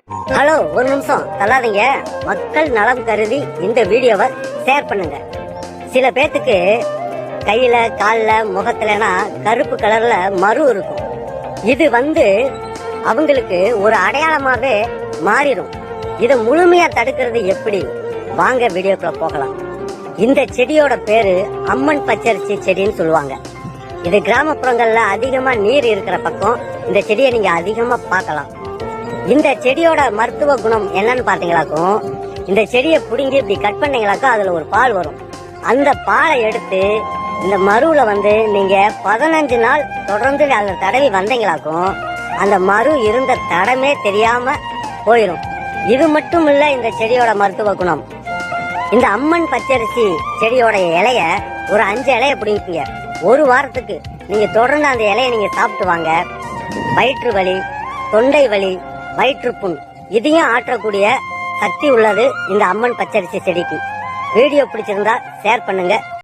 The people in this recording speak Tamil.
ஹலோ, ஒரு நிமிஷம் தள்ளாதீங்க. மக்கள் நலம் கருதி இந்த வீடியோவை ஷேர் பண்ணுங்க. சில பேத்துக்கு கையில கால்ல முகத்துலனா கருப்பு கலர்ல மரு இருக்கும். இது அவங்களுக்கு ஒரு அடையாளமாவே மாறிடும். இதை முழுமையா தடுக்கிறது எப்படி? வாங்க வீடியோக்குள்ள போகலாம். இந்த செடியோட பேரு அம்மன் பச்சரிசி செடின்னு சொல்லுவாங்க. இது கிராமப்புறங்கள்ல அதிகமா நீர் இருக்கிற பக்கம் இந்த செடியை நீங்க அதிகமா பார்க்கலாம். இந்த செடியோட மருத்துவ குணம் என்னன்னு பாத்தீங்களாக்கும், இந்த செடியை புடுங்கி இப்படி கட் பண்ணீங்களாக்கும் அதுல ஒரு பால் வரும். அந்த பாலை எடுத்து இந்த மருவுல நீங்க 15 நாள் தொடர்ந்து அந்த தடவி வந்தீங்களாக்கும் அந்த மரு இருந்த தடமே தெரியாம போயிடும். இது மட்டும் இல்ல இந்த செடியோட மருத்துவ குணம். இந்த அம்மன் பச்சரிசி செடியோட இலைய ஒரு 5 இலைய பிடிப்பீங்க. ஒரு வாரத்துக்கு நீங்க தொடர்ந்து அந்த இலைய நீங்க சாப்பிட்டு வாங்க. வயிற்று வலி, தொண்டை வலி, வயிற்றுப்புண் இதையும் ஆற்றக்கூடிய சக்தி உள்ளது இந்த அம்மன் பச்சரிசி செடிக்கு. வீடியோ பிடிச்சிருந்தா ஷேர் பண்ணுங்க.